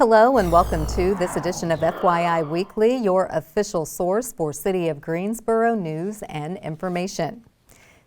Hello and welcome to this edition of FYI Weekly, your official source for City of Greensboro news and information.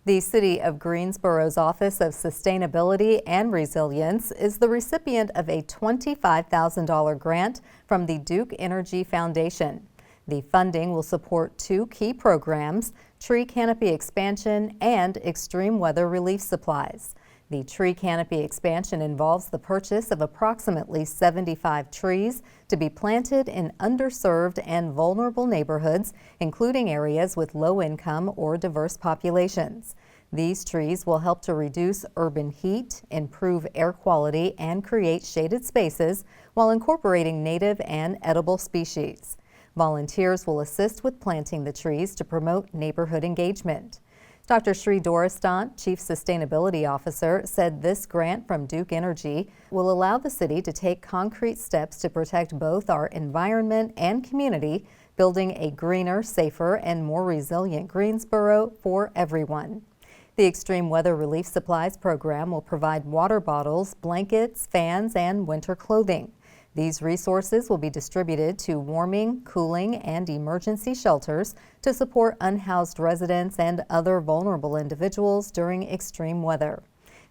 The City of Greensboro's Office of Sustainability and Resilience is the recipient of a $25,000 grant from the Duke Energy Foundation. The funding will support two key programs: tree canopy expansion and extreme weather relief supplies. The tree canopy expansion involves the purchase of approximately 75 trees to be planted in underserved and vulnerable neighborhoods, including areas with low income or diverse populations. These trees will help to reduce urban heat, improve air quality, and create shaded spaces while incorporating native and edible species. Volunteers will assist with planting the trees to promote neighborhood engagement. Dr. Sri Doristant, Chief Sustainability Officer, said this grant from Duke Energy will allow the city to take concrete steps to protect both our environment and community, building a greener, safer, and more resilient Greensboro for everyone. The Extreme Weather Relief Supplies program will provide water bottles, blankets, fans, and winter clothing. These resources will be distributed to warming, cooling, and emergency shelters to support unhoused residents and other vulnerable individuals during extreme weather.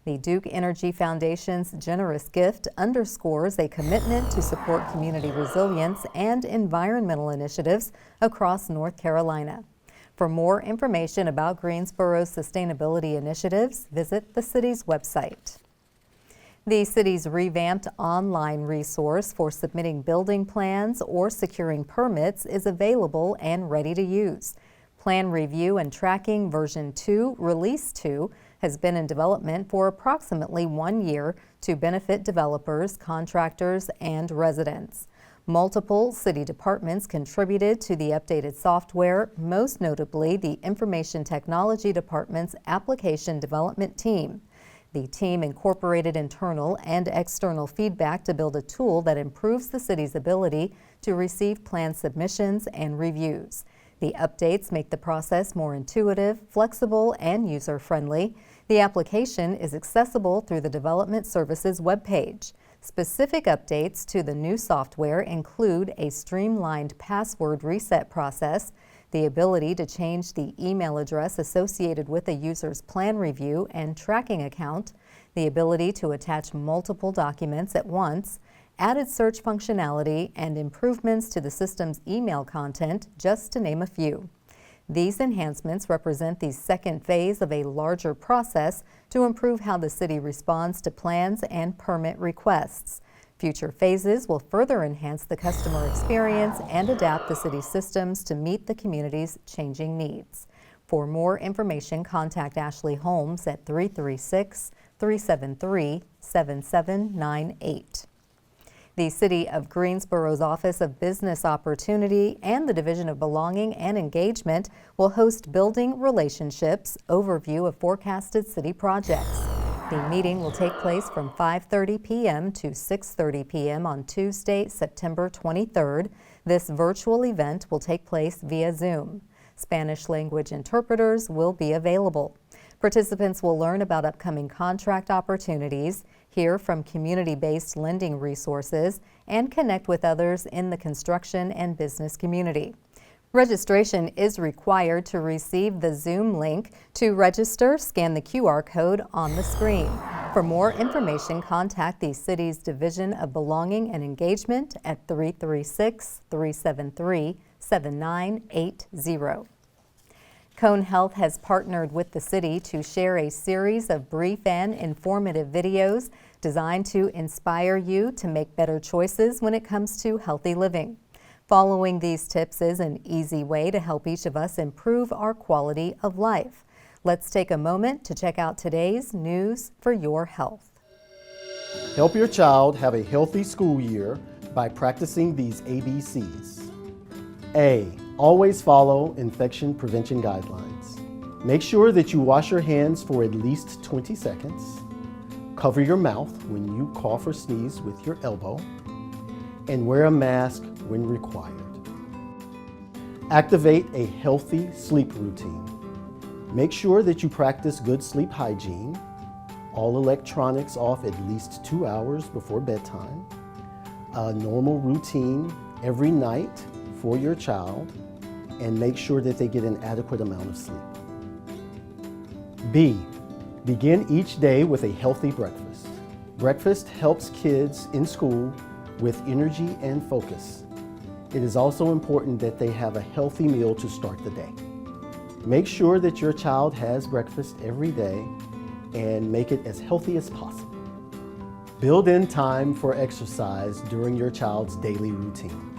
The Duke Energy Foundation's generous gift underscores a commitment to support community resilience and environmental initiatives across North Carolina. For more information about Greensboro's sustainability initiatives, visit the city's website. The city's revamped online resource for submitting building plans or securing permits is available and ready to use. Plan Review and Tracking Version 2, Release 2, has been in development for approximately 1 year to benefit developers, contractors, and residents. Multiple city departments contributed to the updated software, most notably the Information Technology Department's application development team. The team incorporated internal and external feedback to build a tool that improves the city's ability to receive plan submissions and reviews. The updates make the process more intuitive, flexible, and user-friendly. The application is accessible through the Development Services webpage. Specific updates to the new software include a streamlined password reset process, the ability to change the email address associated with a user's plan review and tracking account, the ability to attach multiple documents at once, added search functionality, and improvements to the system's email content, just to name a few. These enhancements represent the second phase of a larger process to improve how the city responds to plans and permit requests. Future phases will further enhance the customer experience and adapt the city's systems to meet the community's changing needs. For more information, contact Ashley Holmes at 336-373-7798. The City of Greensboro's Office of Business Opportunity and the Division of Belonging and Engagement will host Building Relationships Overview of Forecasted City Projects. The meeting will take place from 5:30 p.m. to 6:30 p.m. on Tuesday, September 23rd. This virtual event will take place via Zoom. Spanish language interpreters will be available. Participants will learn about upcoming contract opportunities, hear from community-based lending resources, and connect with others in the construction and business community. Registration is required to receive the Zoom link. To register, scan the QR code on the screen. For more information, contact the city's Division of Belonging and Engagement at 336-373-7980. Cone Health has partnered with the city to share a series of brief and informative videos designed to inspire you to make better choices when it comes to healthy living. Following these tips is an easy way to help each of us improve our quality of life. Let's take a moment to check out today's news for your health. Help your child have a healthy school year by practicing these ABCs. A. Always follow infection prevention guidelines. Make sure that you wash your hands for at least 20 seconds. Cover your mouth when you cough or sneeze with your elbow. And wear a mask when required. Activate a healthy sleep routine. Make sure that you practice good sleep hygiene. All electronics off at least 2 hours before bedtime. a normal routine every night for your child and make sure that they get an adequate amount of sleep. B, begin each day with a healthy breakfast. Breakfast helps kids in school with energy and focus. It is also important that they have a healthy meal to start the day. Make sure that your child has breakfast every day and make it as healthy as possible. Build in time for exercise during your child's daily routine.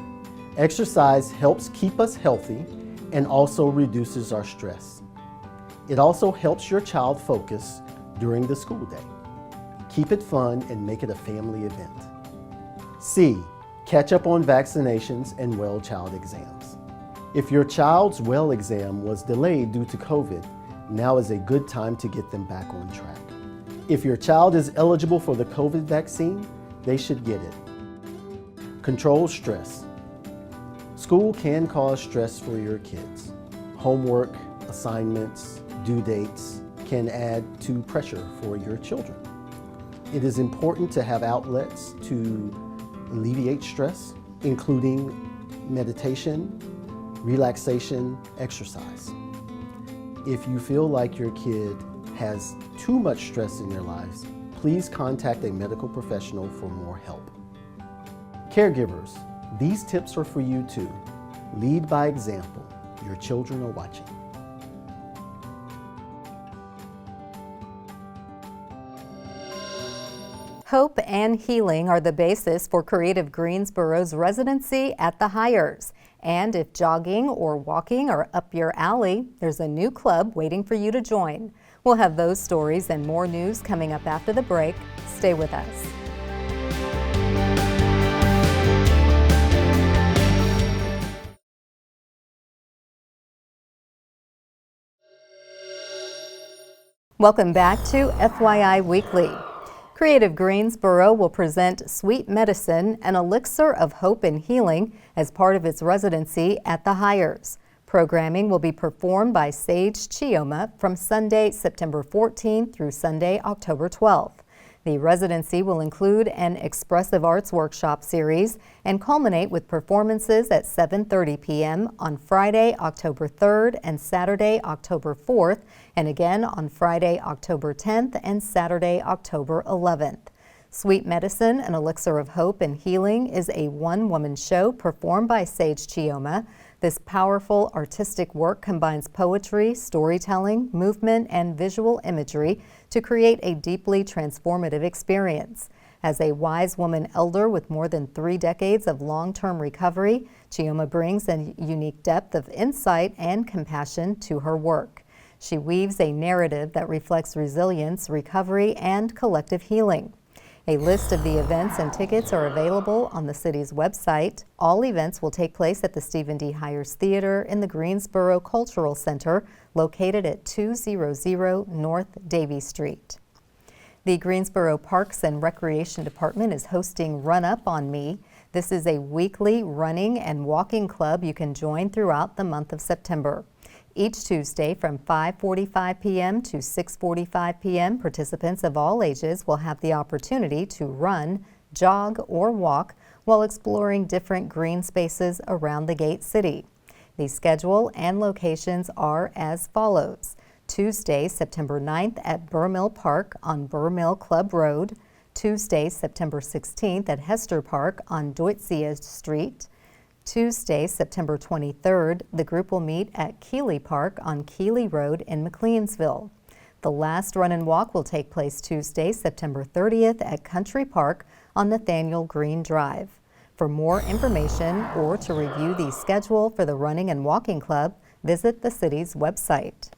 Exercise helps keep us healthy and also reduces our stress. It also helps your child focus during the school day. Keep it fun and make it a family event. C, catch up on vaccinations and well child exams. If your child's well exam was delayed due to COVID, now is a good time to get them back on track. If your child is eligible for the COVID vaccine, they should get it. Control stress. School can cause stress for your kids. Homework, assignments, due dates can add to pressure for your children. It is important to have outlets to alleviate stress, including meditation, relaxation, exercise. If you feel like your kid has too much stress in their lives, please contact a medical professional for more help. Caregivers, these tips are for you too. Lead by example. Your children are watching. Hope and healing are the basis for Creative Greensboro's residency at the Hyers. And if jogging or walking are up your alley, there's a new club waiting for you to join. We'll have those stories and more news coming up after the break. Stay with us. Welcome back to FYI Weekly. Creative Greensboro will present Sweet Medicine, an elixir of hope and healing, as part of its residency at the Hyers. Programming will be performed by Sage Chioma from Sunday, September 14th through Sunday, October 12th. The residency will include an expressive arts workshop series and culminate with performances at 7:30 p.m. on Friday, October 3rd and Saturday, October 4th, and again on Friday, October 10th and Saturday, October 11th. Sweet Medicine, an elixir of hope and healing, is a one-woman show performed by Sage Chioma. This powerful artistic work combines poetry, storytelling, movement, and visual imagery to create a deeply transformative experience. As a wise woman elder with more than 3 decades of long-term recovery, Chioma brings a unique depth of insight and compassion to her work. She weaves a narrative that reflects resilience, recovery, and collective healing. A list of the events and tickets are available on the city's website. All events will take place at the Stephen D. Hyers Theater in the Greensboro Cultural Center, located at 200 North Davie Street. The Greensboro Parks and Recreation Department is hosting Run Up on Me. This is a weekly running and walking club you can join throughout the month of September. Each Tuesday from 5:45 p.m. to 6:45 p.m., participants of all ages will have the opportunity to run, jog, or walk while exploring different green spaces around the Gate City. The schedule and locations are as follows. Tuesday, September 9th at Burr Mill Park on Burr Mill Club Road. Tuesday, September 16th at Hester Park on Deutzia Street. Tuesday, September 23rd, the group will meet at Keeley Park on Keeley Road in McLeansville. The last run and walk will take place Tuesday, September 30th at Country Park on Nathaniel Green Drive. For more information or to review the schedule for the Running and Walking Club, visit the city's website.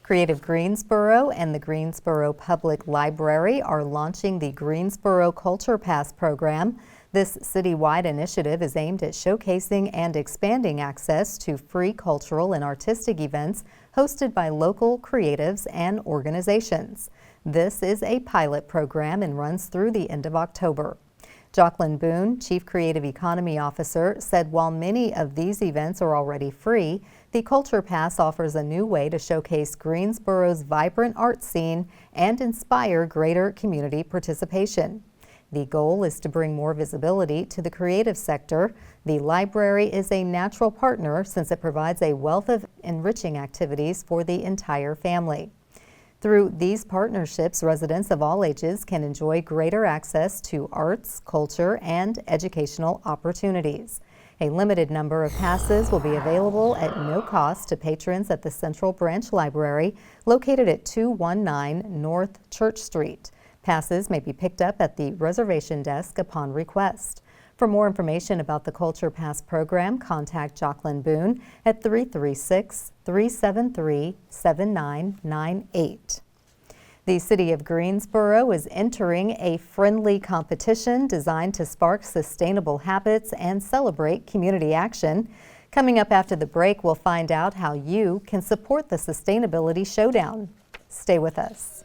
Creative Greensboro and the Greensboro Public Library are launching the Greensboro Culture Pass program. This citywide initiative is aimed at showcasing and expanding access to free cultural and artistic events hosted by local creatives and organizations. This is a pilot program and runs through the end of October. Jocelyn Boone, Chief Creative Economy Officer, said while many of these events are already free, the Culture Pass offers a new way to showcase Greensboro's vibrant art scene and inspire greater community participation. The goal is to bring more visibility to the creative sector. The library is a natural partner since it provides a wealth of enriching activities for the entire family. Through these partnerships, residents of all ages can enjoy greater access to arts, culture, and educational opportunities. A limited number of passes will be available at no cost to patrons at the Central Branch Library, located at 219 North Church Street. Passes may be picked up at the reservation desk upon request. For more information about the Culture Pass program, contact Jocelyn Boone at 336-373-7998. The City of Greensboro is entering a friendly competition designed to spark sustainable habits and celebrate community action. Coming up after the break, we'll find out how you can support the Sustainability Showdown. Stay with us.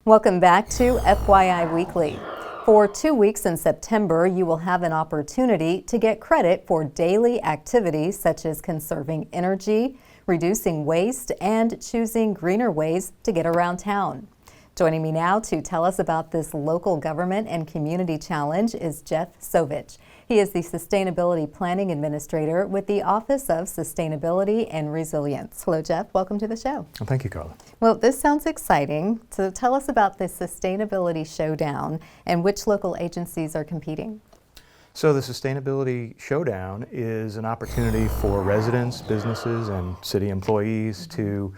Welcome back to FYI Weekly. For 2 weeks in September, you will have an opportunity to get credit for daily activities such as conserving energy, reducing waste, and choosing greener ways to get around town. Joining me now to tell us about this local government and community challenge is Jeff Sovich. He is the Sustainability Planning Administrator with the Office of Sustainability and Resilience. Hello, Jeff. Welcome to the show. Well, thank you, Carla. Well, this sounds exciting. So tell us about the Sustainability Showdown and which local agencies are competing. So the Sustainability Showdown is an opportunity for residents, businesses, and city employees to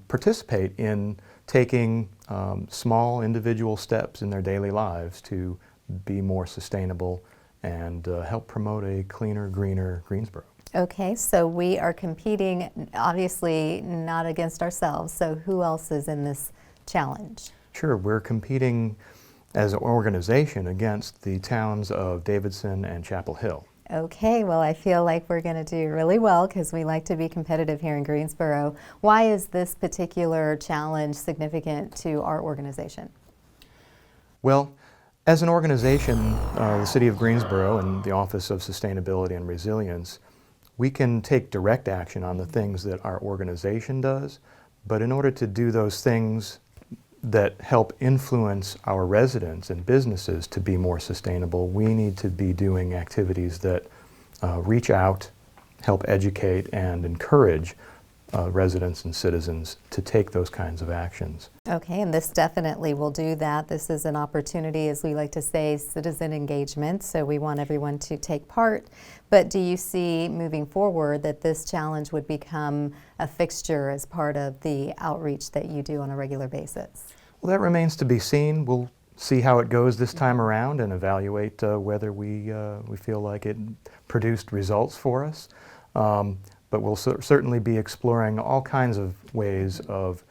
participate in taking small individual steps in their daily lives to be more sustainable and help promote a cleaner, greener Greensboro. Okay, so we are competing, obviously not against ourselves. So who else is in this challenge? Sure, we're competing as an organization against the towns of Davidson and Chapel Hill. Okay, well, I feel like we're going to do really well because we like to be competitive here in Greensboro. Why is this particular challenge significant to our organization? Well, as an organization, the City of Greensboro and the Office of Sustainability and Resilience, we can take direct action on the things that our organization does, but in order to do those things that help influence our residents and businesses to be more sustainable, we need to be doing activities that reach out, help educate, and encourage residents and citizens to take those kinds of actions. Okay, and this definitely will do that. This is an opportunity, as we like to say, citizen engagement, so we want everyone to take part. But do you see moving forward that this challenge would become a fixture as part of the outreach that you do on a regular basis? Well, that remains to be seen. We'll see how it goes this time around and evaluate whether we feel like it produced results for us. But we'll certainly be exploring all kinds of ways of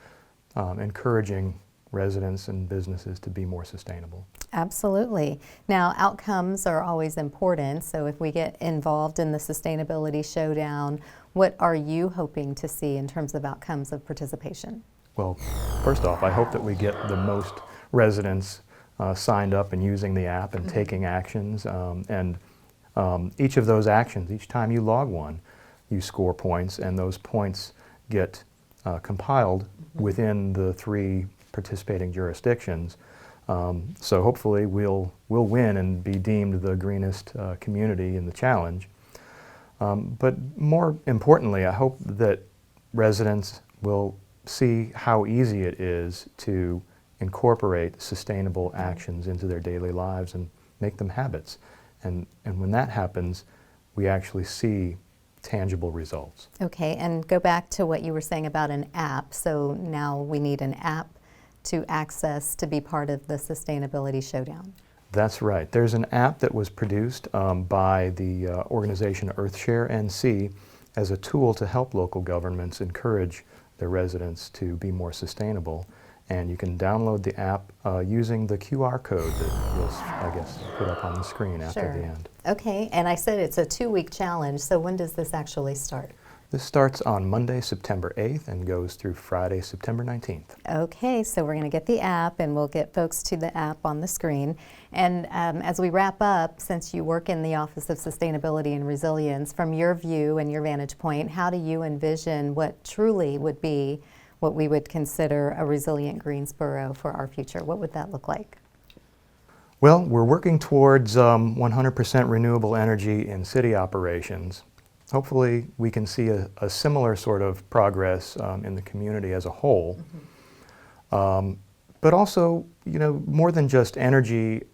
encouraging residents and businesses to be more sustainable. Absolutely. Now, outcomes are always important, so if we get involved in the Sustainability Showdown, what are you hoping to see in terms of outcomes of participation? Well, first off, I hope that we get the most residents signed up and using the app and taking actions, and each of those actions, each time you log one, you score points, and those points get compiled within the 3 participating jurisdictions. So hopefully we'll win and be deemed the greenest community in the challenge. But more importantly, I hope that residents will see how easy it is to incorporate sustainable actions into their daily lives and make them habits. And when that happens, we actually see tangible results. Okay, and go back to what you were saying about an app. So now we need an app to access to be part of the Sustainability Showdown. That's right. There's an app that was produced by the organization Earthshare NC as a tool to help local governments encourage their residents to be more sustainable. And you can download the app using the QR code that we'll, I guess, put up on the screen after the end. Okay, and I said it's a 2-week challenge, so when does this actually start? This starts on Monday, September 8th and goes through Friday, September 19th. Okay, so we're going to get the app, and we'll get folks to the app on the screen. And as we wrap up, since you work in the Office of Sustainability and Resilience, from your view and your vantage point, how do you envision what truly would be what we would consider a resilient Greensboro for our future? What would that look like? Well, we're working towards 100% renewable energy in city operations. Hopefully, we can see a similar sort of progress in the community as a whole. But also, more than just energy,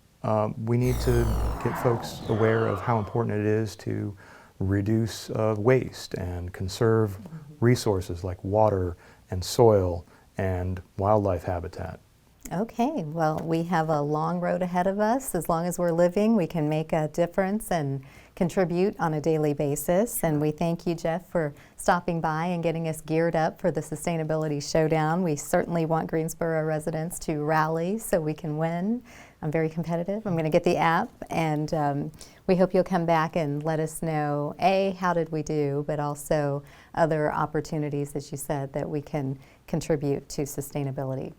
we need to get folks aware of how important it is to reduce waste and conserve resources like water and soil and wildlife habitat. Okay, well, we have a long road ahead of us. As long as we're living, we can make a difference and contribute on a daily basis. And we thank you, Jeff, for stopping by and getting us geared up for the Sustainability Showdown. We certainly want Greensboro residents to rally so we can win. I'm very competitive. I'm going to get the app, and we hope you'll come back and let us know, A, how did we do, but also other opportunities, as you said, that we can contribute to sustainability.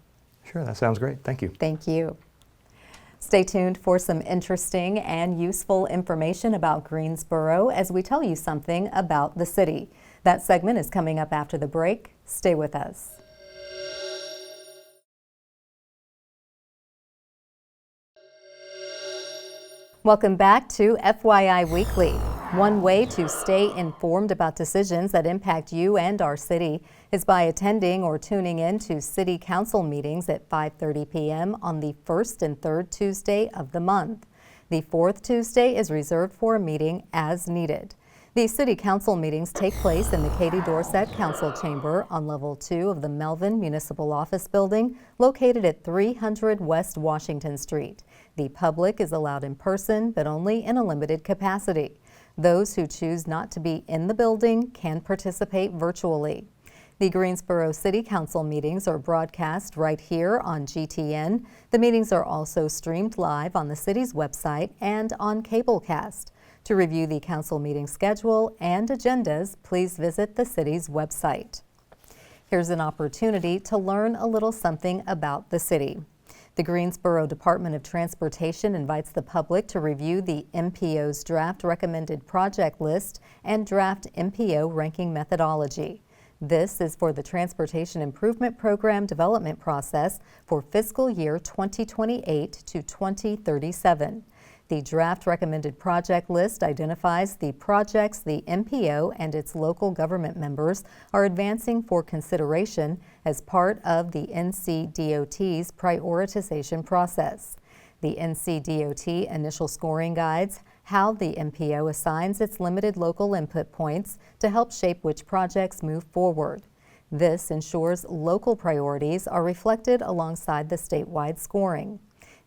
Sure, that sounds great. Thank you. Thank you. Stay tuned for some interesting and useful information about Greensboro as we tell you something about the city. That segment is coming up after the break. Stay with us. Welcome back to FYI Weekly. One way to stay informed about decisions that impact you and our city is by attending or tuning in to City Council meetings at 5:30 p.m. on the first and third Tuesday of the month. The fourth Tuesday is reserved for a meeting as needed. These City Council meetings take place in the Katie Dorset Council Chamber on Level 2 of the Melvin Municipal Office Building, located at 300 West Washington Street. The public is allowed in person, but only in a limited capacity. Those who choose not to be in the building can participate virtually. The Greensboro City Council meetings are broadcast right here on GTN. The meetings are also streamed live on the city's website and on Cablecast. To review the council meeting schedule and agendas, please visit the city's website. Here's an opportunity to learn a little something about the city. The Greensboro Department of Transportation invites the public to review the MPO's draft recommended project list and draft MPO ranking methodology. This is for the Transportation Improvement Program development process for fiscal year 2028 to 2037. The draft recommended project list identifies the projects the MPO and its local government members are advancing for consideration as part of the NCDOT's prioritization process. The NCDOT initial scoring guides how the MPO assigns its limited local input points to help shape which projects move forward. This ensures local priorities are reflected alongside the statewide scoring.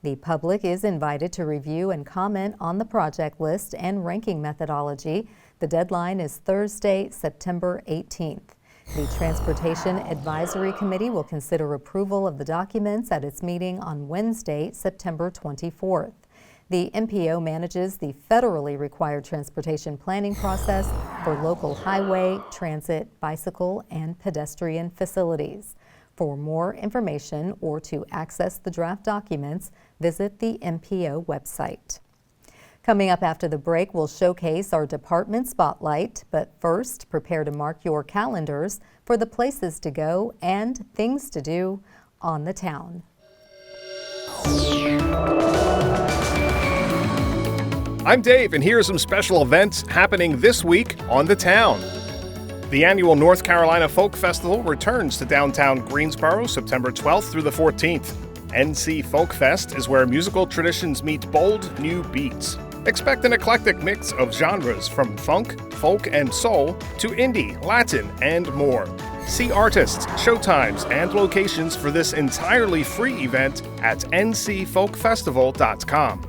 The public is invited to review and comment on the project list and ranking methodology. The deadline is Thursday, September 18th. The Transportation Advisory Committee will consider approval of the documents at its meeting on Wednesday, September 24th. The MPO manages the federally required transportation planning process for local highway, transit, bicycle, and pedestrian facilities. For more information or to access the draft documents, visit the MPO website. Coming up after the break, we'll showcase our department spotlight, but first, prepare to mark your calendars for the places to go and things to do on the town. I'm Dave, and here are some special events happening this week on the town. The annual North Carolina Folk Festival returns to downtown Greensboro September 12th through the 14th. NC Folk Fest is where musical traditions meet bold new beats. Expect an eclectic mix of genres from funk, folk, and soul to indie, Latin, and more. See artists, showtimes, and locations for this entirely free event at ncfolkfestival.com.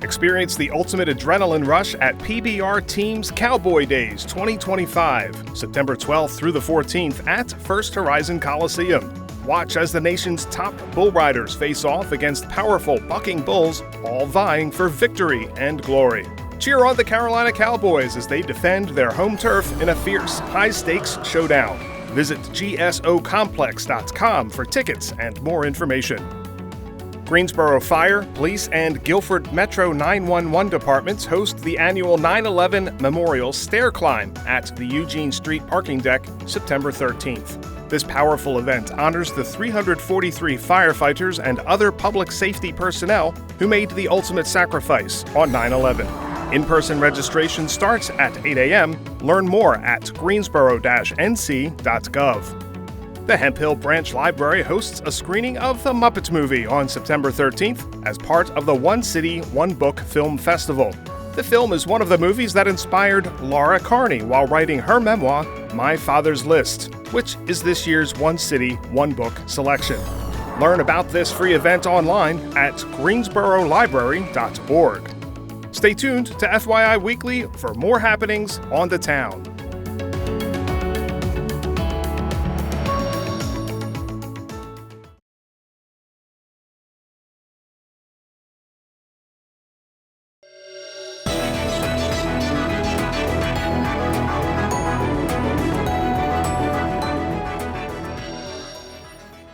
Experience the ultimate adrenaline rush at PBR Team's Cowboy Days 2025, September 12th through the 14th at First Horizon Coliseum. Watch as the nation's top bull riders face off against powerful bucking bulls, all vying for victory and glory. Cheer on the Carolina Cowboys as they defend their home turf in a fierce, high-stakes showdown. Visit gsocomplex.com for tickets and more information. Greensboro Fire, Police, and Guilford Metro 911 departments host the annual 9/11 Memorial Stair Climb at the Eugene Street parking deck September 13th. This powerful event honors the 343 firefighters and other public safety personnel who made the ultimate sacrifice on 9/11. In-person registration starts at 8 a.m. Learn more at greensboro-nc.gov. The Hemphill Branch Library hosts a screening of The Muppets movie on September 13th as part of the One City, One Book Film Festival. The film is one of the movies that inspired Laura Carney while writing her memoir, My Father's List, which is this year's One City, One Book selection. Learn about this free event online at greensborolibrary.org. Stay tuned to FYI Weekly for more happenings on the town.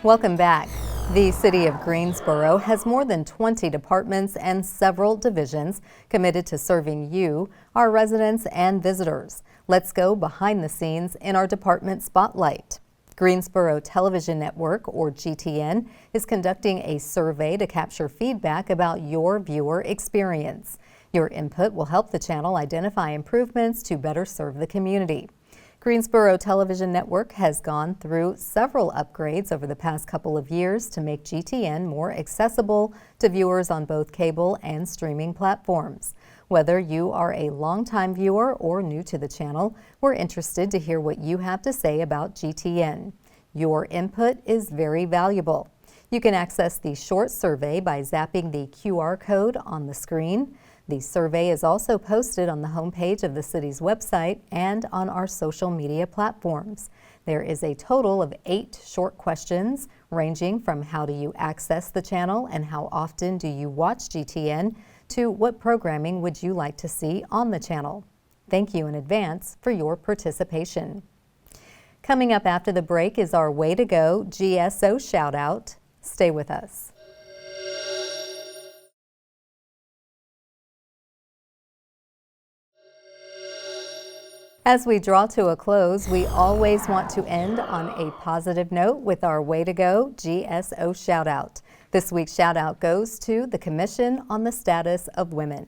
Welcome back. The City of Greensboro has more than 20 departments and several divisions committed to serving you, our residents and visitors. Let's go behind the scenes in our department spotlight. Greensboro Television Network, or GTN, is conducting a survey to capture feedback about your viewer experience. Your input will help the channel identify improvements to better serve the community. Greensboro Television Network has gone through several upgrades over the past couple of years to make GTN more accessible to viewers on both cable and streaming platforms. Whether you are a longtime viewer or new to the channel, we're interested to hear what you have to say about GTN. Your input is very valuable. You can access the short survey by zapping the QR code on the screen. The survey is also posted on the homepage of the city's website and on our social media platforms. There is a total of 8 short questions ranging from how do you access the channel and how often do you watch GTN to what programming would you like to see on the channel. Thank you in advance for your participation. Coming up after the break is our Way to Go GSO shout out. Stay with us. As we draw to a close, we always want to end on a positive note with our Way to Go GSO shout out. This week's shout out goes to the Commission on the Status of Women.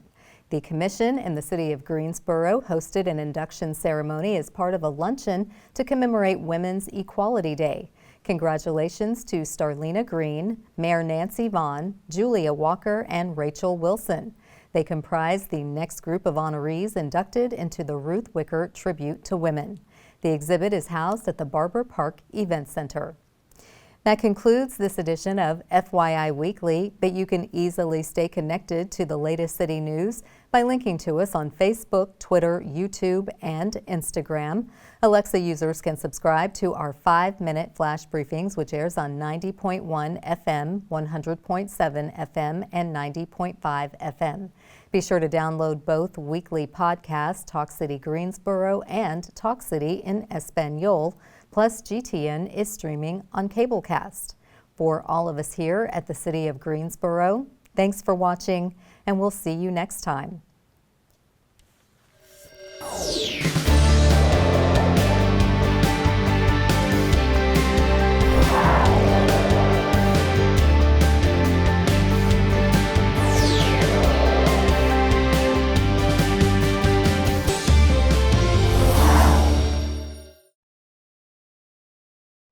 The Commission in the City of Greensboro hosted an induction ceremony as part of a luncheon to commemorate Women's Equality Day. Congratulations to Starlina Green, Mayor Nancy Vaughn, Julia Walker, and Rachel Wilson. They comprise the next group of honorees inducted into the Ruth Wicker Tribute to Women. The exhibit is housed at the Barber Park Event Center. That concludes this edition of FYI Weekly, but you can easily stay connected to the latest city news by linking to us on Facebook, Twitter, YouTube, and Instagram. Alexa users can subscribe to our 5-minute flash briefings, which airs on 90.1 FM, 100.7 FM, and 90.5 FM. Be sure to download both weekly podcasts, Talk City Greensboro and Talk City in Espanol. Plus, GTN is streaming on Cablecast. For all of us here at the City of Greensboro, thanks for watching, and we'll see you next time.